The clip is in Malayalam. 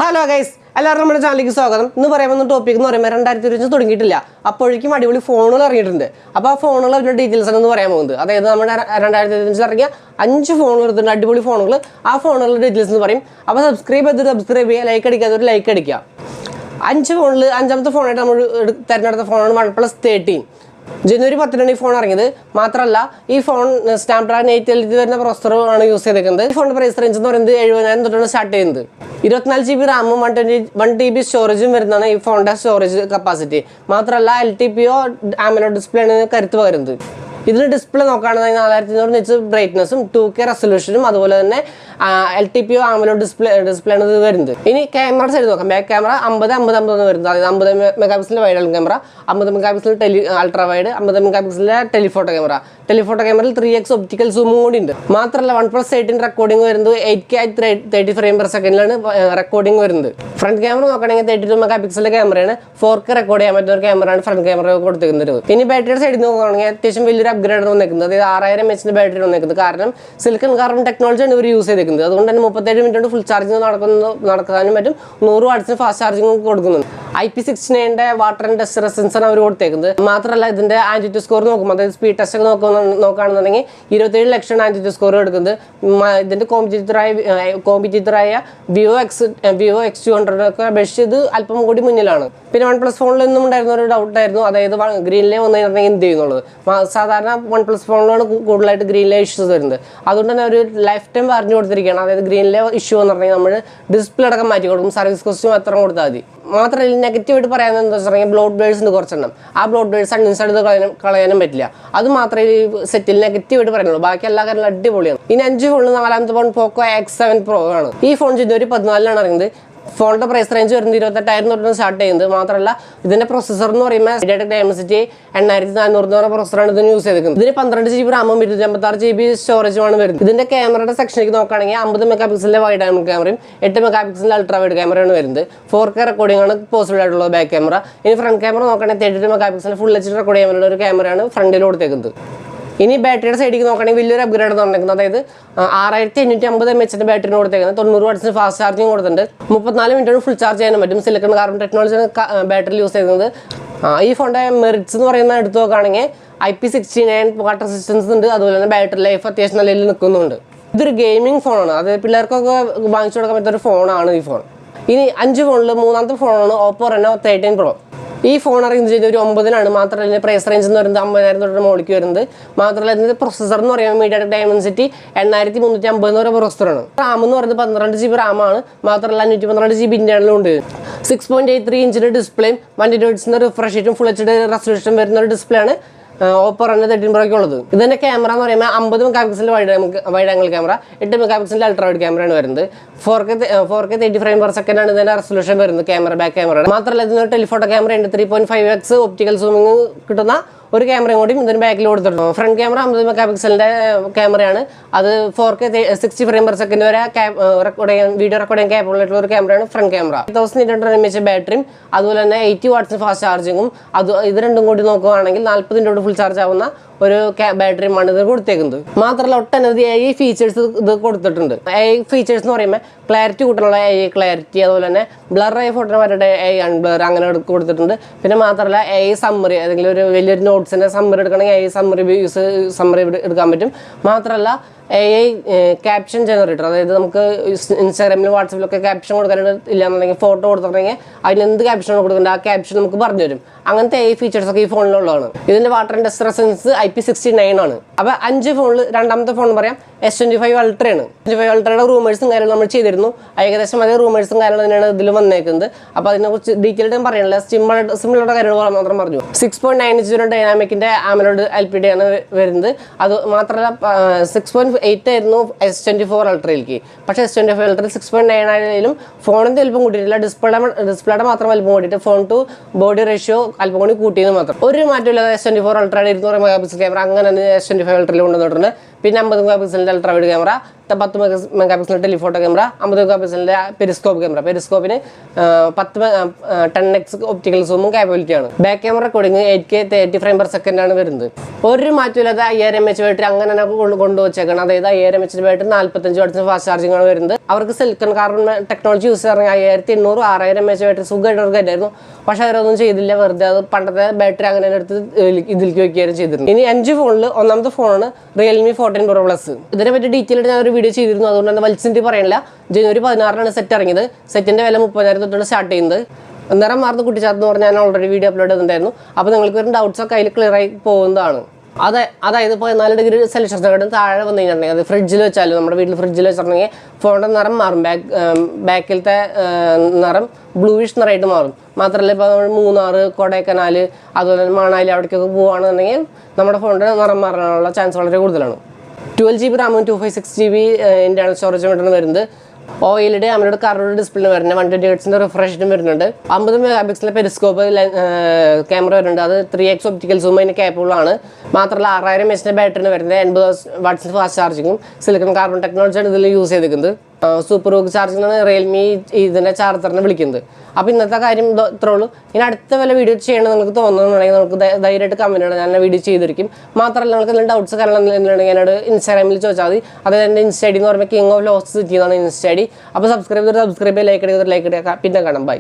ഹലോ ഗൈസ്, എല്ലാവരും നമ്മുടെ ചാനലിലേക്ക് സ്വാഗതം. ഇന്ന് പറയുന്ന ടോപ്പിക് എന്ന് പറയുമ്പോൾ 2025 തുടങ്ങിയിട്ടില്ല, അപ്പോഴേക്കും അടിപൊളി ഫോണുകൾ ഇറങ്ങിയിട്ടുണ്ട്. അപ്പോൾ ആ ഫോണുകൾ അവരുടെ ഡീറ്റെയിൽസ് ആണ് പറയാൻ പോകുന്നത്. അതായത് നമ്മുടെ 2025 ഇറങ്ങിയ 5 ഫോണുകൾ എടുത്തിട്ടുണ്ട്, അടിപൊളി ഫോണുകൾ. ആ ഫോണുകളുടെ ഡീറ്റെയിൽസ് എന്ന് പറയും. അപ്പോൾ സബ്സ്ക്രൈബ് ചെയ്യുക, ലൈക്ക് അടിക്കാത്തവർ ലൈക്ക് അടിക്കുക. 5 ഫോണിൽ 5ാമത്തെ ഫോണായിട്ട് നമ്മൾ തിരഞ്ഞെടുത്ത ഫോണാണ് OnePlus 13. ജനുവരി 10 ഈ ഫോൺ ഇറങ്ങിയത്. മാത്രമല്ല ഈ ഫോൺ സ്നാപ്ഡ്രാഗൺ 8 വരുന്ന പ്രോസസ്സറാണ് യൂസ് ചെയ്തേക്കുന്നത്. ഈ ഫോണിന്റെ പ്രൈസ് റേഞ്ച് എന്ന് പറയുന്നത് 70,000 തൊട്ടാണ് സ്റ്റാർട്ട് ചെയ്യുന്നത്. 24 GB റാമും 1 TB സ്റ്റോറേജും വരുന്നതാണ് ഈ ഫോണിന്റെ സ്റ്റോറേജ് കപ്പാസിറ്റി. മാത്രമല്ല LTPO AMOLED ഡിസ്പ്ലേ ആണ് കരുത്ത് പകരുന്നത്. ഇതിൽ ഡിസ്പ്ലേ നോക്കുകയാണെങ്കിൽ 4400 നിച്ച് ബ്രൈറ്റ്നസും 2K റെസൊല്യൂഷനും അതുപോലെ തന്നെ LTPO AMOLED ഡിസ്പ്ലേ ആണ് ഇത് വരുന്നത്. ഇനി ക്യാമറ സൈഡ് നോക്കാം. ബാക്ക് ക്യാമറ 50-50-50 വരുന്നത്. അതായത് 50 megapixel wide angle camera, 50 megapixel ultra wide, 50 മെഗാപിക്സലിലെ ടെലിഫോട്ടോ ക്യാമറ. ടെലിഫോട്ടോ ക്യാമറയിൽ 3x ഒപ്റ്റിക്കൽ സൂമും കൂടി ഉണ്ട്. മാത്രമല്ല OnePlus 13 റെക്കോർഡിംഗ് വരുന്നത് 8K 30 ഫ്രെയിം പെർ സെക്കൻഡിലാണ് റെക്കോർഡിംഗ് വരുന്നത്. ഫ്രണ്ട് ക്യാമറ നോക്കുകയാണെങ്കിൽ 32 മെഗാപിക്സലിന്റെ ക്യാമറയാണ്. 4K റെക്കോർഡ് ചെയ്യാൻ പറ്റുന്ന ഒരു ക്യാമറയാണ് ഫ്രണ്ട് ക്യാമറ കൊടുത്തിരിക്കുന്നത്. ഇനി ബാറ്ററിയുടെ സൈഡിൽ നോക്കുകയാണെങ്കിൽ അത്യാവശ്യം വലിയൊരു അപ്ഗ്രേഡ് വന്നിരിക്കുന്നത്. അതായത് 6000 mAh ബാറ്ററി വന്നിരിക്കുന്നത്. കാരണം സിലിക്കൺ കാർബൺ ടെക്നോളജിയാണ് ഇവർ യൂസ് ചെയ്തിരിക്കുന്നത്. അതുകൊണ്ട് തന്നെ 37 മിനിറ്റ് കൊണ്ട് ഫുൾ ചാർജിങ് നടക്കാനും പറ്റും. 100 വാട്ട്സിന് ഫാസ്റ്റ് ചാർജിങ് കൊടുക്കുന്നുണ്ട്. IP69 water and dust resistance ആണ് അവർ കൊടുത്തേക്കുന്നത്. മാത്രമല്ല ഇതിന്റെ ആന്റിറ്റ്യൂഡ് സ്കോർ നോക്കുമ്പോൾ, അതായത് സ്പീഡ് ടെസ്റ്റ് ഒക്കെ നോക്കുകയാണെന്നുണ്ടെങ്കിൽ 27 ലക്ഷം ആന്റിറ്റ്യൂഡ് സ്കോർ എടുക്കുന്നത്. ഇതിന്റെ കോമ്പറ്റീറ്ററായ Vivo X200 ഒക്കെ അപേക്ഷിച്ച് ഇത് അല്പം കൂടി മുന്നിലാണ്. പിന്നെ OnePlus ഫോണിൽ നിന്നും ഉണ്ടായിരുന്ന ഒരു ഡൗട്ടായിരുന്നു, അതായത് ഗ്രീനിലേ വന്നിട്ടുണ്ടെങ്കിൽ എന്ത് ചെയ്യുന്നുള്ളത്. സാധാരണ OnePlus ഫോണിലാണ് കൂടുതലായിട്ട് ഗ്രീനിലേ ഇഷ്യൂസ് വരുന്നത്. അതുകൊണ്ട് തന്നെ ഒരു ലൈഫ് ടൈം പറഞ്ഞു കൊടുത്തിരിക്കുകയാണ്. അതായത് ഗ്രീനിലേ ഇഷ്യൂ എന്ന് പറഞ്ഞാൽ നമ്മൾ ഡിസ്പ്ലേ അടക്കം മാറ്റി കൊടുക്കും, സർവീസ് കോസ്റ്റും എത്ര കൊടുത്താൽ മതി. മാത്രമല്ല നെഗറ്റീവായിട്ട് പറയാമെന്ന് എന്താ വെച്ചിട്ടുണ്ടെങ്കിൽ ബ്ലോട്ട് ബേഡ്സ് ഉണ്ട് കുറച്ചെണ്ണം. ആ ബ്ലോട്ട് ബേഡ്സ് അൺഇൻസ്റ്റാൾ ചെയ്ത് കളയാനും പറ്റില്ല. അത് മാത്രമേ ഈ സെറ്റിൽ നെഗറ്റീവായിട്ട് പറയുന്നുള്ളൂ. ബാക്കി എല്ലാ കാര്യങ്ങളും അടിപൊളിയാണ്. ഇനി 5 ഫോണിൽ 4ാമത്തെ ഫോൺ Poco X7 Pro ആണ്. ഈ ഫോൺ ജനുവരി 14 ഇറങ്ങുന്നത്. ഫോണിന്റെ പ്രൈസ് റേഞ്ച് വരുന്നത് 28,000 തൊട്ടാണ് സ്റ്റാർട്ട് ചെയ്യുന്നത്. മാത്രമല്ല ഇതിന്റെ പ്രൊസസ്സർ എന്ന് പറയുമ്പോൾ MediaTek Dimensity 8400 എന്ന് പറയുന്ന പ്രൊസസ്സറാണ് ഇതിന് യൂസ് ചെയ്തിരിക്കുന്നത്. ഇതിന് 12 GB റാമും 256 GB സ്റ്റോറേജുമാണ് വരുന്നത്. ഇതിന്റെ ക്യാമറയുടെ സെക്ഷനിലേക്ക് നോക്കുകയാണെങ്കിൽ 50 മെഗാപിക്സലിന്റെ വൈഡ് ആംഗിൾ ക്യാമറയും 8 മെഗാപിക്സലിന്റെ അൾട്രാ വൈഡ് ക്യാമറയാണ് വരുന്നത്. 4K റെക്കോർഡിംഗ് ആണ് പോസിബിൾ ആയിട്ടുള്ളത് ബാക്ക് ക്യാമറ. ഇനി ഫ്രണ്ട് ക്യാമറ നോക്കുകയാണെങ്കിൽ 32 മെഗാപിക്സൽ ഫുൾ HD റെക്കോർഡ് ചെയ്യാൻ ഒരു ക്യാമറയാണ് ഫ്രണ്ടിൽ കൊടുത്തേക്കുന്നത്. ഇനി ബാറ്ററിയുടെ സൈഡിലേക്ക് നോക്കുകയാണെങ്കിൽ വലിയൊരു അപ്ഗ്രേഡ് നടക്കുന്നത്. അതായത് 6550 mAh ബാറ്ററിന് കൊടുത്തേക്കുന്നത്. 90 വാട്ട്സിന് ഫാസ്റ്റ് ചാർജിങ് കൊടുത്തിട്ടുണ്ട്. 34 മിനിറ്റ് ഫുൾ ചാർജ് ചെയ്യാനും പറ്റും. സിലിക്കൺ കാർബൺ ടെക്നോളജിയാണ് ബാറ്ററി യൂസ് ചെയ്യുന്നത്. ഈ ഫോണിന്റെ മെറിറ്റ്സ് എന്ന് പറയുന്നത് എടുത്തു നോക്കുകയാണെങ്കിൽ IP69 വാട്ടർ റെസിസ്റ്റൻസ് ഉണ്ട്. അതുപോലെ തന്നെ ബാറ്ററി ലൈഫ് അത്യാവശ്യം നല്ല രീതിയിൽ നിൽക്കുന്നുണ്ട്. ഇതൊരു ഗെയിമിംഗ് ഫോണാണ്. അതായത് പിള്ളേർക്കൊക്കെ വാങ്ങിച്ചു കൊടുക്കാൻ പറ്റുന്ന ഒരു ഫോണാണ് ഈ ഫോൺ. ഇനി 5 ഫോണിൽ 3ാമത്തെ ഫോണാണ് Oppo Reno 13 Pro. ഈ ഫോൺ ഇറങ്ങുന്നത് ജനുവരി 9 മാത്രമല്ല ഇതിന്റെ പ്രൈസ് റേഞ്ച് എന്ന് പറയുന്നത് 50,000 തൊട്ട് മുകളിലേക്ക് വരുന്നത്. മാത്രമല്ല ഇതിന്റെ പ്രൊസസ്സർ എന്ന് പറയുമ്പോൾ MediaTek Dimensity 8350 എന്ന് പറയുന്ന പ്രൊസസ്സറാണ്. റാം എന്ന് പറയുന്നത് 12 GB റാമാണ്. മാത്രമല്ല 112 GB ഇന്റേണലും ഉണ്ട്. 6.83 ഇഞ്ചിന്റെ ഡിസ്പ്ലേയും 120 Hz റിഫ്രഷ് റേറ്റും ഫുൾ HD റെസൊല്യൂഷൻ വരുന്ന ഒരു ഡിസ്പ്ലേ ആണ് Oppo Reno 13 Pro ഉള്ളത്. ഇതിന്റെ ക്യാമറ എന്ന് പറയുമ്പോൾ 50 megapixel wide angle camera, 8 megapixel ultra wide ക്യാമറയാണ് വരുന്നത്. 4K 30 ഫ്രെയിം പെർ സെക്കൻഡ് ആണ് ഇതിന്റെ റെസൊല്യൂഷൻ വരുന്നത് ക്യാമറ ബാക്ക് ക്യാമറയുടെ. മാത്രമല്ല ഇതിന് ടെലിഫോട്ടോ ക്യാമറ ഉണ്ട്. 3.5x ഒപ്റ്റിക്കൽ സൂമിങ് കിട്ടുന്ന ഒരു ക്യാമറയും കൂടി ഇതിന് ബാക്കിൽ കൊടുത്തിട്ടുണ്ട്. ഫ്രണ്ട് ക്യാമറ 50 മെഗാപിക്സലിന്റെ ക്യാമറയാണ്. അത് 4K 60 ഫ്രെയിം പെർ സെക്കൻഡ് വരെ വീഡിയോ റെക്കോർഡ് ചെയ്യാൻ കേപ്പബിൾ ആയിട്ടുള്ള ഒരു ക്യാമറയാണ് ഫ്രണ്ട് ക്യാമറ. 1800 mAh ബാറ്ററിയും അതുപോലെ തന്നെ 80 വാട്ട്സിന് ഫാസ്റ്റ് ചാർജിങ്ങും ഇത് രണ്ടും കൂടി നോക്കുകയാണെങ്കിൽ 40 മിനിറ്റ് ഫുൾ ചാർജ് ആവുന്ന ഒരു ബാറ്ററിയുമാണ് ഇത് കൊടുത്തേക്കുന്നത്. മാത്രമല്ല ഒട്ടനവധി AI ഫീച്ചേഴ്സ് ഇത് കൊടുത്തിട്ടുണ്ട്. AI ഫീച്ചേഴ്സ് എന്ന് പറയുമ്പോൾ ക്ലാരിറ്റി കൂട്ടാനുള്ള AI ക്ലാരിറ്റി, അതുപോലെ തന്നെ ബ്ലർ ആയ ഫോട്ടോ വരുടെ AI അൺബ്ലർ അങ്ങനെ കൊടുത്തിട്ടുണ്ട്. പിന്നെ മാത്രമല്ല AI സമ്മറി, ഏതെങ്കിലും ഒരു വലിയൊരു നോട്ട്സിന്റെ സമ്മറി എടുക്കണമെങ്കിൽ AI സമ്മറി എടുക്കാൻ പറ്റും. മാത്രമല്ല AI ക്യാപ്ഷൻ ജനറേറ്റർ, അതായത് നമുക്ക് ഇൻസ്റ്റാഗ്രാമിലും വാട്സാപ്പിലൊക്കെ ക്യാപ്ഷൻ കൊടുക്കാനില്ലാന്നുണ്ടെങ്കിൽ ഫോട്ടോ കൊടുത്തിട്ടുണ്ടെങ്കിൽ അതിലെന്ത് ക്യാപ്ഷനാണ് കൊടുക്കേണ്ടത് ആ ക്യാപ്ഷൻ നമുക്ക് പറഞ്ഞു തരും. അങ്ങനത്തെ AI ഫീച്ചേഴ്സ് ഒക്കെ ഈ ഫോണിലുള്ളതാണ്. ഇതിന്റെ water and dust resistance IP69 ആണ്. അപ്പോൾ 5 ഫോണിൽ 2ാമത്തെ ഫോൺ പറയാം S25 Ultra ആണ്. S25 Ultra'യുടെ റൂമേഴ്സും കാര്യങ്ങളും നമ്മൾ ചെയ്തിരുന്നു. ഏകദേശം അതേ റൂമേഴ്സും കാര്യങ്ങളും തന്നെയാണ് ഇതിൽ വന്നേക്കുന്നത്. അപ്പോൾ അതിനെക്കുറിച്ച് ഡീറ്റെയിൽഡ് ഞാൻ പറയാനില്ല, സിമ്പിളായിട്ട് കാര്യങ്ങൾ മാത്രം പറഞ്ഞു. 6.9 ഇഞ്ച് ഡൈനാമിക്കിന്റെ AMOLED LPD ആണ് വരുന്നത്. അത് മാത്രമല്ല 6.8 ആയിരുന്നു S24 Ultra'യിലേക്ക്. പക്ഷേ S25 Ultra 6.9 ആയാലും ഫോണിന്റെ വലുപ്പം കൂട്ടിയിട്ടില്ല, ഡിസ്പ്ലേയുടെ മാത്രം വലുപ്പം കൂട്ടിയിട്ട് ഫോൺ ടു ബോഡി റേഷ്യോ അല്പം കൂടി കൂട്ടിയെന്ന് മാത്രം. ഒരു മാറ്റമില്ല. S24 Ultra'യുടെ 200 മെഗാപിക്സൽ ക്യാമറ അങ്ങനെ തന്നെ S25 Ultra'യിൽ കൊണ്ടുവന്നിട്ടുണ്ട്. പിന്നെ 50 മെഗാപിക്സലിന്റെ അൾട്രാ വൈഡ് ക്യാമറ, 10 മെഗാ പിക്സലിൻ്റെ ടെലിഫോട്ടോ ക്യാമറ, 50 മെഗാ പിക്സലിൻ്റെ പെരിസ്കോപ്പ് ക്യാമറ. പെരിസ്കോപ്പിന് 10x ഒപ്റ്റിക്കൽ സൂമും കാപ്പബിലിറ്റിയാണ്. Back camera recording 8K 30 frame per second ആണ് വരുന്നത്. ഒരു മാറ്റമില്ലാതെ 5000 mAh ബാറ്ററി അങ്ങനെ തന്നെ കൊണ്ടുവച്ചേക്കണം. അതായത് 5000 mAh ബാറ്ററി 45 വാട്ട്സിന് ഫാസ്റ്റ് ചാർജിംഗ് ആണ് വരുന്നത്. അവർക്ക് സിലിക്കൺ കാർബൺ ടെക്നോളജി യൂസ് ചെയ്യണമെങ്കിൽ 5800 6000 mAh ബാറ്ററി സുഖമായിട്ട് അവർക്ക് കയറ്റായിരുന്നു. പക്ഷെ അവരൊന്നും ചെയ്തില്ല, വെറുതെ അത് പണ്ടത്തെ ബാറ്ററി അങ്ങനെ എടുത്ത് ഇതിലേക്ക് വയ്ക്കുകയാണ് ചെയ്തിരുന്നത്. ഇനി 5 ഫോണിൽ ഒന്നാമത്തെ ഫോണാണ് Realme 14 Pro Plus. ഇതിനെ പറ്റി ഡീറ്റെയിൽ ആയിട്ട് ഞാനൊരു വീഡിയോ ചെയ്തിരുന്നു, അതുകൊണ്ട് തന്നെ വലിച്ചിട്ട് പറയണില്ല. ജനുവരി 16 സെറ്റ് ഇറങ്ങിയത്. സെറ്റിൻ്റെ വില 30,000 തൊട്ടാണ് സ്റ്റാർട്ട് ചെയ്യുന്നത്. നിറം മാറുന്ന കുട്ടിച്ചാത്തെന്ന് പറഞ്ഞാൽ ഞാൻ ഓൾറെഡി വീഡിയോ അപ്ലോഡ് ചെയ്തിട്ടുണ്ടായിരുന്നു. അപ്പോൾ നിങ്ങൾക്ക് ഒരു ഡൗട്ട്സ് ഒക്കെ അതിൽ ക്ലിയർ ആയി പോകുന്നതാണ്. അതായത് 14 ഡിഗ്രി സെൽഷ്യസിനെക്കാട്ടും താഴെ വന്നു കഴിഞ്ഞിട്ടുണ്ടെങ്കിൽ, അത് ഫ്രിഡ്ജിൽ വെച്ചാലും നമ്മുടെ വീട്ടിൽ ഫ്രിഡ്ജിൽ വെച്ചിട്ടുണ്ടെങ്കിൽ ഫോണിൻ്റെ നിറം മാറും. ബാക്കിലത്തെ നിറം ബ്ലൂയിഷ് നിറമായിട്ട് മാറും. മാത്രമല്ല ഇപ്പോൾ നമ്മൾ മൂന്നാർ, കൊടൈക്കനാൽ, അതുപോലെ തന്നെ മണാലി അവിടേക്കൊക്കെ പോകുകയാണെന്നുണ്ടെങ്കിൽ നമ്മുടെ ഫോണിൻ്റെ നിറം മാറാനുള്ള ചാൻസ് വളരെ കൂടുതലാണ്. 12GB റാമും 256GB ഇൻ്റർണൽ സ്റ്റോറേജുമായിട്ടാണ് വരുന്നത്. OLED AMOLED കർവ്ഡ് ഡിസ്പ്ലേ വരുന്നത്. 120 Hz റിഫ്രഷും വരുന്നുണ്ട്. 50 മെഗാ പിക്സലിലെ പെരിസ്കോപ്പ് ക്യാമറ വരുന്നുണ്ട്. അത് 3x ഒപ്റ്റിക്കൽ സൂം അതിന് കേപ്പബിൾ ആണ്. മാത്രമല്ല 6000 mAh ബാറ്ററിന് വരുന്നത്. 80 വാട്ട്സിന് ഫാസ്റ്റ് ചാർജിങ്ങും സിലിക്കൺ കാർബൺ ടെക്നോളജിയാണ് ഇതിൽ യൂസ് ചെയ്തിരിക്കുന്നത്. സൂപ്പർ ഹൂക്ക് ചാർജിംഗ് ആണ് റിയൽമി ഇതിൻ്റെ ചാർജറിനെ വിളിക്കുന്നത്. അപ്പോൾ ഇന്നത്തെ കാര്യം ഇത്രേ ഉള്ളൂ. ഇനി അടുത്ത വല്ല വീഡിയോ ചെയ്യണമെന്ന് നിങ്ങൾക്ക് തോന്നുന്നുണ്ടെങ്കിൽ നമുക്ക് ധൈര്യമായിട്ട് കമൻറ്റ് ചെയ്യണം, ഞാൻ വീഡിയോ ചെയ്തിരിക്കും. മാത്രമല്ല നിങ്ങൾക്ക് എന്തെങ്കിലും ഡൗട്ട്സ് കാരണം എന്തെങ്കിലും എന്നോട് ഇൻസ്റ്റാഗ്രാമിൽ ചോദിച്ചാൽ മതി. അതായത് എൻ്റെ ഇൻസ്റ്റ ഐ ഡി എന്ന് പറയുമ്പോൾ കിങ് ഓഫ് ലോസ്റ്റ് സിറ്റി എന്നാണ് ഇൻസ്റ്റ ഐ ഡി. അപ്പോൾ സബ്സ്ക്രൈബ് ചെയ്ത് ലൈക്ക് അടിക്കുക, പിന്നെ കാണാം. ബൈ.